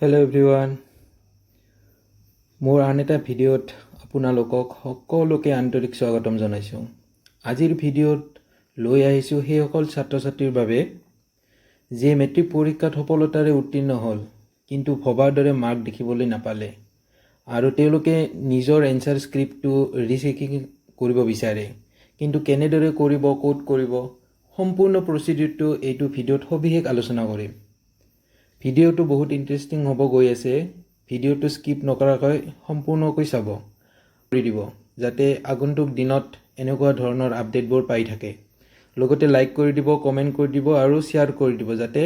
Hello' everyone, মোৰ আন এটা ভিডিঅ'ত আপোনালোকক সকলোকে আন্তৰিক স্বাগতম জনাইছোঁ। আজিৰ ভিডিঅ'ত লৈ আহিছোঁ সেইসকল ছাত্ৰ ছাত্ৰীৰ বাবে যিয়ে মেট্ৰিক পৰীক্ষাত সফলতাৰে উত্তীৰ্ণ হ'ল, কিন্তু ভবাৰ দৰে মাৰ্ক দেখিবলৈ নাপালে আৰু তেওঁলোকে নিজৰ এনচাৰ স্ক্ৰিপ্টটো ৰিচেকিং কৰিব বিচাৰে। কিন্তু কেনেদৰে কৰিব, ক'ত কৰিব, সম্পূৰ্ণ প্ৰচিডিউৰটো এইটো ভিডিঅ'ত সবিশেষ আলোচনা কৰিম। ভিডিঅ'টো বহুত ইণ্টাৰেষ্টিং হ'ব গৈ আছে। ভিডিঅ'টো স্কিপ নকৰাকৈ সম্পূৰ্ণকৈ চাব কৰি দিব, যাতে আগন্তুক দিনত এনেকুৱা ধৰণৰ আপডেটবোৰ পাই থাকে। লগতে লাইক কৰি দিব, কমেণ্ট কৰি দিব আৰু শ্বেয়াৰ কৰি দিব, যাতে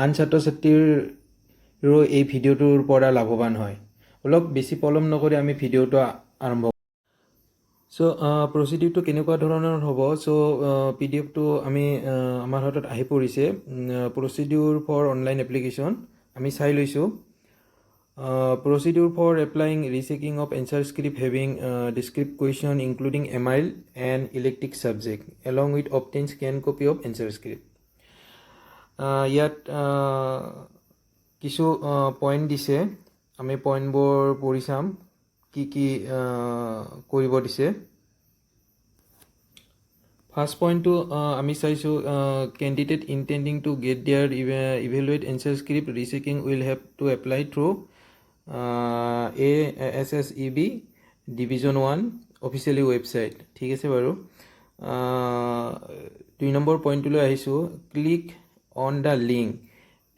আন ছাত্ৰ ছাত্ৰীৰো এই ভিডিঅ'টোৰ পৰা লাভৱান হয়। অলপ বেছি পলম নকৰি আমি ভিডিঅ'টো আৰম্ভ। প্ৰচিডিউৰটো কেনেকুৱা ধৰণৰ হ'ব। PDF টো আমি আমাৰ হাতত আহি পৰিছে। প্ৰচিডিউৰ ফৰ অনলাইন এপ্লিকেশ্যন আমি চাই লৈছোঁ। Procedure for applying rechecking of answer script having descriptive question including MIL and elective subject along with obtain scan copy of answer script. ইয়াত কিছু পইণ্ট দিছে, আমি পইণ্টবোৰ পঢ়ি চাম কি কৰিব দিছে। ফাৰ্ষ্ট পইণ্টটো আমি চাইছোঁ, candidate intending to get their evaluate answer script rechecking will have to apply through ASSEB Division 1 officially website. ঠিক আছে বাৰু। 2 নম্বৰ পইণ্টটোলৈ আহিছোঁ, click on the link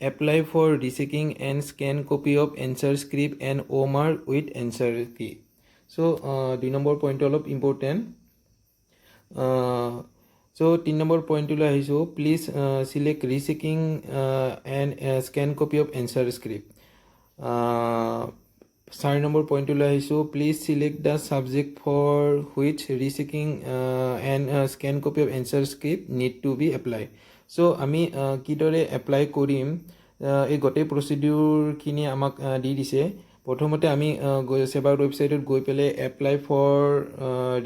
apply for rechecking and scan copy of answer script and OMR with answer key. 2 number পইণ্টটো অলপ important. 3 number পইণ্টটোলৈ আহিছোঁ, please select rechecking and scan copy of answer script. 4 number পইণ্টটোলৈ আহিছোঁ, please select the subject for which rechecking and scan copy of answer script need to be apply. আমি কিদৰে apply কৰিম, এই গোটেই প্ৰচিডিউৰখিনি আমাক দি দিছে। প্ৰথমতে আমি ছেবাৰ ৱেবছাইটত গৈ পেলাই apply for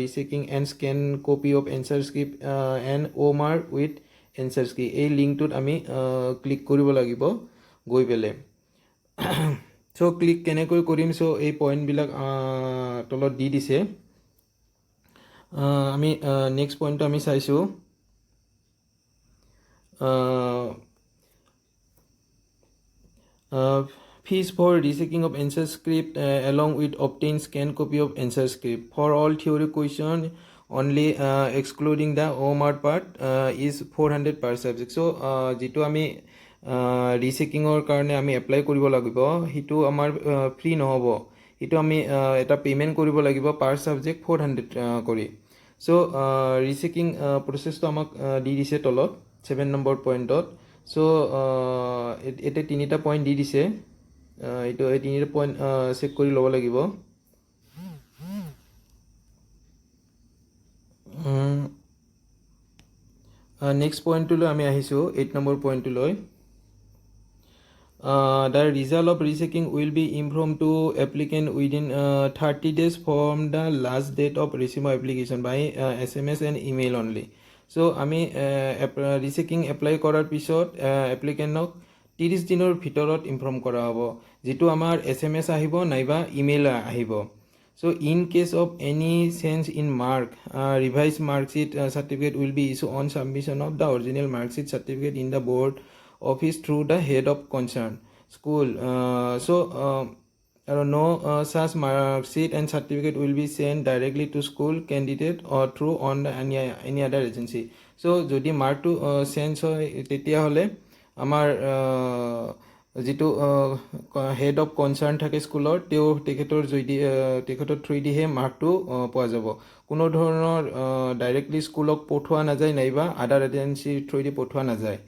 rechecking and scan copy of answer script and OMR with answer script, এই লিংকটোত আমি ক্লিক কৰিব লাগিব গৈ পেলাই। ক্লিক কেনেকৈ কৰিম, এই পইণ্টবিলাক তলত দি দিছে। আমি নেক্সট পইণ্টটো আমি চাইছোঁ, fees for rechecking of answer script along with obtained scanned copy of answer script for all theory question only excluding the OMR part is 400 per subject. যিটো আমি ৰিচেকিঙৰ কাৰণে আমি এপ্লাই কৰিব লাগিব, সেইটো আমাৰ ফ্ৰী নহ'ব, সেইটো আমি এটা পে'মেণ্ট কৰিব লাগিব পাৰ ছাবজেক্ট 400 কৰি। ৰিচেকিং প্ৰচেছটো আমাক দি দিছে তলত 7 নম্বৰ পইণ্টত। এতিয়া 3টা পইণ্ট দি দিছে, এই 3টা পইণ্ট চেক কৰি ল'ব লাগিব। নেক্সট পইণ্টটোলৈ আমি আহিছোঁ, 8 number পইণ্টটোলৈ। The result of rechecking will be informed to applicant within 30 days from the last date of receipt of application by SMS and email only. আমি ৰিচেকিং এপ্লাই কৰাৰ পিছত এপ্লিকেণ্টক 30 দিনৰ ভিতৰত ইনফৰ্ম কৰা হ'ব, যিটো আমাৰ SMS আহিব নাইবা ইমেইল আহিব। In case of any change in mark, revised mark sheet certificate will be issued on submission of the original mark sheet certificate in the board office through the head of concerned school. No such mark sheet and certificate will be sent directly to school candidate or through on any other agency. যদি মাৰ্কটো change হয় তেতিয়াহ'লে আমাৰ যিটো head of concerned থাকে স্কুলৰ, তেখেতৰ থ্ৰুদিহে মাৰ্কটো পোৱা যাব। কোনো ধৰণৰ ডাইৰেক্টলি স্কুলক পঠোৱা নাযায় নাইবা আদাৰ এজেঞ্চিৰ থ্ৰুদি পঠোৱা নাযায়।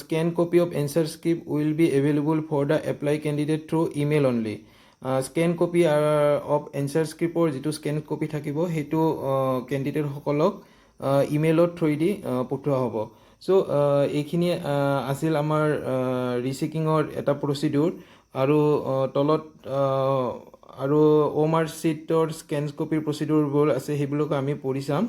Scan copy of answer script will be available for the apply candidate through email only. Scan copy of answer স্ক্ৰিপ্টৰ যিটো স্কেন কপি থাকিব, সেইটো কেণ্ডিডেটসকলক ইমেইলৰ থ্ৰুদি পঠোৱা হ'ব। এইখিনি আছিল আমাৰ ৰিচেকিঙৰ এটা প্ৰচিডিউৰ। আৰু তলত আৰু OMR শ্বীটৰ স্কেন কপিৰ প্ৰচিডিউৰবোৰ আছে, সেইবিলাকো আমি পঢ়ি চাম।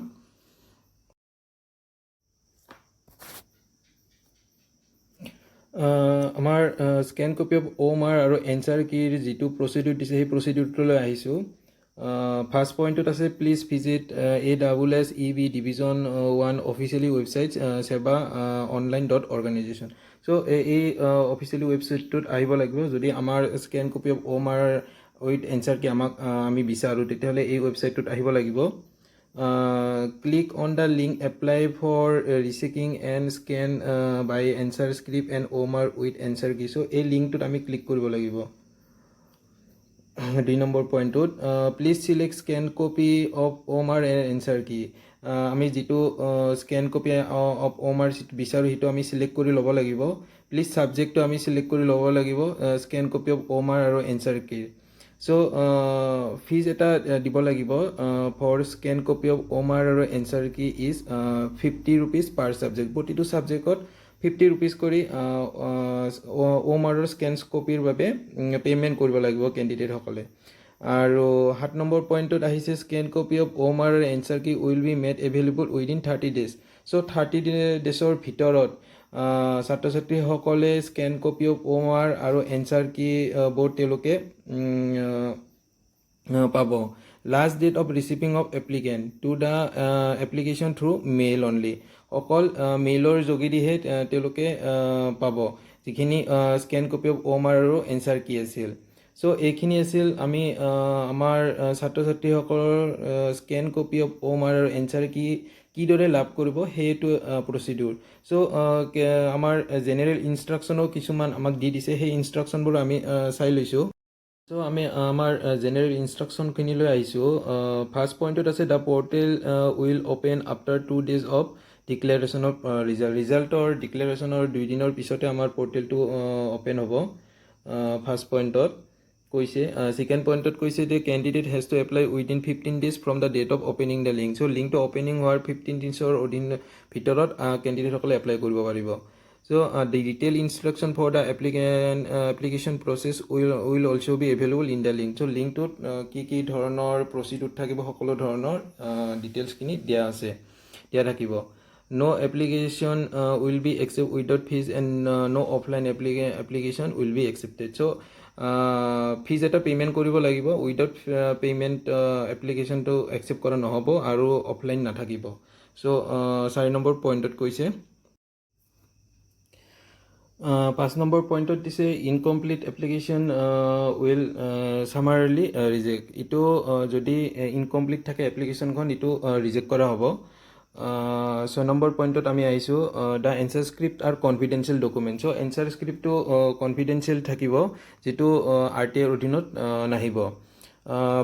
আমাৰ স্কেন কপি অফ OMR আৰু এনচাৰ কিৰ যিটো প্ৰচিডিউৰ দিছে সেই প্ৰচিডিউৰটোলৈ আহিছোঁ। ফাৰ্ষ্ট পইণ্টত আছে please visit ASSEB division 1 officially website সেৱা online.organization। চ' এই অফিচিয়েলি ৱেবছাইটটোত আহিব লাগিব। যদি আমাৰ scan copy of OMR with answer কি আমি বিচাৰোঁ তেতিয়াহ'লে এই ৱেবছাইটটোত আহিব লাগিব। Click on the link apply for rechecking and scan by answer script and OMR with answer key। So এই লিংকটোত আমি ক্লিক কৰিব লাগিব। 2 নম্বৰ পইণ্টটোত please select scan copy of OMR and answer key। আমি যিটো স্কেন কপি অফ OMR বিচাৰোঁ সেইটো আমি চিলেক্ট কৰি ল'ব লাগিব। প্লিজ ছাবজেক্টটো আমি চিলেক্ট কৰি ল'ব লাগিব স্কেন কপি অফ OMR আৰু এনচাৰ কিৰ। চ' ফিজ এটা দিব লাগিব for scan copy of OMR আৰু answer key is 50 rupees per subject. প্ৰতিটো ছাবজেক্টত 50 rupees কৰি OMR স্কেন কপিৰ বাবে পে'মেণ্ট কৰিব লাগিব কেণ্ডিডেটসকলে। আৰু 7 নম্বৰ পইণ্টত আহিছে স্কেন কপি অফ OMR আৰু answer key will be made available within 30 days। So' 30 daysৰ ভিতৰত ছাত্ৰ ছাত্ৰীসকলে স্কেন কপি অফ OMR আৰু এনচাৰ কি বোৰ্ড তেওঁলোকে পাব। Last date of receiving of applicant to the application through mail only. অকল মেইলৰ যোগেদিহে তেওঁলোকে পাব যিখিনি স্কেন কপি অফ OMR আৰু এনচাৰ কি আছিল। চ' এইখিনি আছিল আমি আমাৰ ছাত্ৰ ছাত্ৰীসকলৰ স্কেন কপি অফ OMR আৰু এনচাৰ কি কিদৰে লাভ কৰিব সেইটো প্ৰচিডিউৰ। চ' আমাৰ জেনেৰেল ইনষ্ট্ৰাকশ্যনো কিছুমান আমাক দি দিছে, সেই ইনষ্ট্ৰাকশ্যনবোৰ আমি চাই লৈছোঁ। চ' আমি আমাৰ জেনেৰেল ইনষ্ট্ৰাকশ্যনখিনিলৈ আহিছোঁ। ফাৰ্ষ্ট পইণ্টত আছে the portal will open after 2 days of declaration of ৰিজাল্টৰ ডিক্লেৰেশ্যনৰ 2 দিনৰ পিছতে আমাৰ পৰ্টেলটো অ'পেন হ'ব। ফাৰ্ষ্ট পইণ্টত কৈছে। ছেকেণ্ড পইণ্টত কৈছে যে candidate has to apply within 15 days from the date of opening the link. So' লিংকটো অ'পেনিং হোৱাৰ 15 daysৰ ভিতৰত কেণ্ডিডেটসকলে এপ্লাই কৰিব পাৰিব। So the detailed instruction for the application process will also be available in the link. So link to কি ধৰণৰ procedure থাকিব সকলো ধৰণৰ ডিটেইলছখিনি দিয়া থাকিব। No application will be accepted without fees and no offline application will be accepted. So fees এটা payment কৰিব লাগিব। উইদাউট পে'মেণ্ট এপ্লিকেশ্যনটো একচেপ্ট কৰা নহ'ব আৰু অফলাইন নাথাকিব। চ' 4 নম্বৰ পইণ্টত কৈছে। 5 নম্বৰ পইণ্টত দিছে ইনকমপ্লিট এপ্লিকেশ্যন উইল ছামাৰলি ৰিজেক্ট। এইটো যদি ইনকমপ্লিট থাকে এপ্লিকেশ্যনখন এইটো ৰিজেক্ট কৰা হ'ব। 6 নম্বৰ পইণ্টত আমি আহিছোঁ দ্য এনচাৰ স্ক্ৰিপ্ট আৰু কনফিডেঞ্চিয়েল ডকুমেণ্ট। চ' এনচাৰ স্ক্ৰিপ্টটো কনফিডেঞ্চিয়েল থাকিব যিটো RTIৰ অধীনত নাহিব।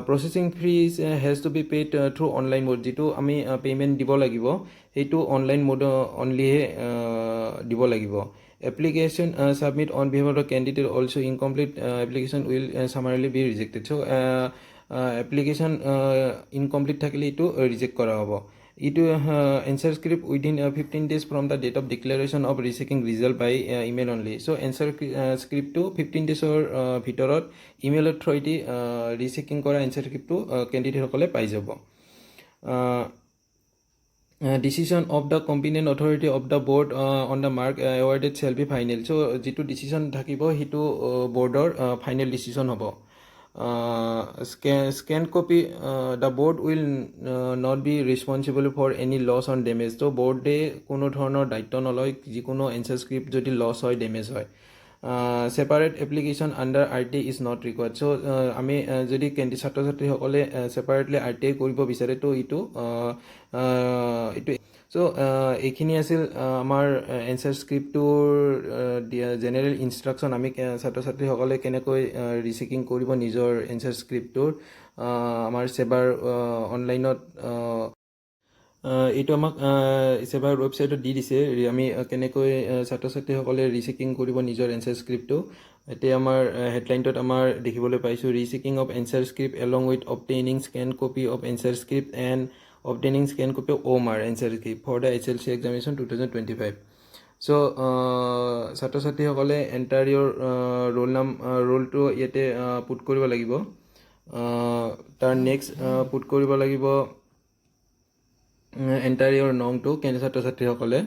Processing fee has to be paid through online mode. যিটো আমি পে'মেণ্ট দিব লাগিব সেইটো অনলাইন মোড অনলিহে দিব লাগিব। Application submit on behalf of the candidate also incomplete application will summarily be rejected. So application incomplete থাকিলে এইটো ৰিজেক্ট কৰা হ'ব। এইটো answer script within 15 days from the date of declaration of rechecking result by email only. So' answer স্ক্ৰিপ্টটো 15 daysৰ ভিতৰত ইমেইলৰ থ্ৰুৱেদি rechecking কৰা এনচাৰ স্ক্ৰিপ্টটো কেণ্ডিডেটসকলে পাই যাব। Decision of the competent authority of the board on the mark awarded shall be final. So যিটো decision থাকিব সেইটো বৰ্ডৰ ফাইনেল ডিচিশ্যন হ'ব। Scan copy the board will not be responsible for any loss and damage. ত' বৰ্ডে কোনো ধৰণৰ দায়িত্ব নলয় যিকোনো এনচাৰ স্ক্ৰিপ্ট যদি লছ হয় ডেমেজ হয়। Separate application under RTI is not required. So' আমি যদি ছাত্ৰ ছাত্ৰীসকলে ছেপাৰেটলি RTI কৰিব বিচাৰে তো এইটো চ' এইখিনি আছিল আমাৰ এনচাৰ স্ক্ৰিপ্টটোৰ জেনেৰেল ইনষ্ট্ৰাকশ্যন। আমি ছাত্ৰ ছাত্ৰীসকলে কেনেকৈ ৰিচেকিং কৰিব নিজৰ এনচাৰ স্ক্ৰিপ্টটোৰ আমাৰ ছেবাৰ অনলাইনত এইটো আমাক ছেবাৰ ৱেবছাইটত দি দিছে। আমি কেনেকৈ ছাত্ৰ ছাত্ৰীসকলে ৰিচেকিং কৰিব নিজৰ এনচাৰ স্ক্ৰিপ্টটো। এতিয়া আমাৰ হেডলাইনটোত আমাৰ দেখিবলৈ পাইছোঁ rechecking of answer script along with obtaining scan copy of answer script and obtaining scan copy of OMR answer key for the HLC examination 2025. So ছাত্ৰ ছাত্ৰীসকলে এণ্টাৰ ইয়ৰ ৰোলটো ইয়াতে পুট কৰিব লাগিব। তাৰ নেক্সট পুট কৰিব লাগিব এণ্টাৰ ইয়ৰ নংটো ছাত্ৰ ছাত্ৰীসকলে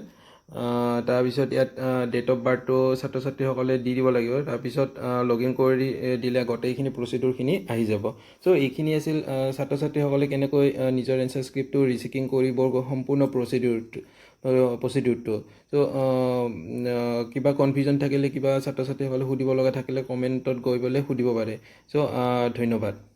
তাৰপিছত ইয়াত ডেট অফ বাৰ্থটো ছাত্ৰ ছাত্ৰীসকলে দি দিব লাগিব তাৰপিছত লগ ইন কৰি দিলে গোটেইখিনি প্ৰচিডিউৰখিনি আহি যাব চ' এইখিনি আছিল ছাত্ৰ ছাত্ৰীসকলে কেনেকৈ নিজৰ এনচাৰ স্ক্ৰিপ্টটো ৰিচেকিং কৰিব সম্পূৰ্ণ প্ৰচিডিউৰটো চ' কিবা কনফিউজন থাকিলে কিবা ছাত্ৰ ছাত্ৰীসকলে সুধিব লগা থাকিলে কমেণ্টত গৈ পেলাই সুধিব পাৰে চ' ধন্যবাদ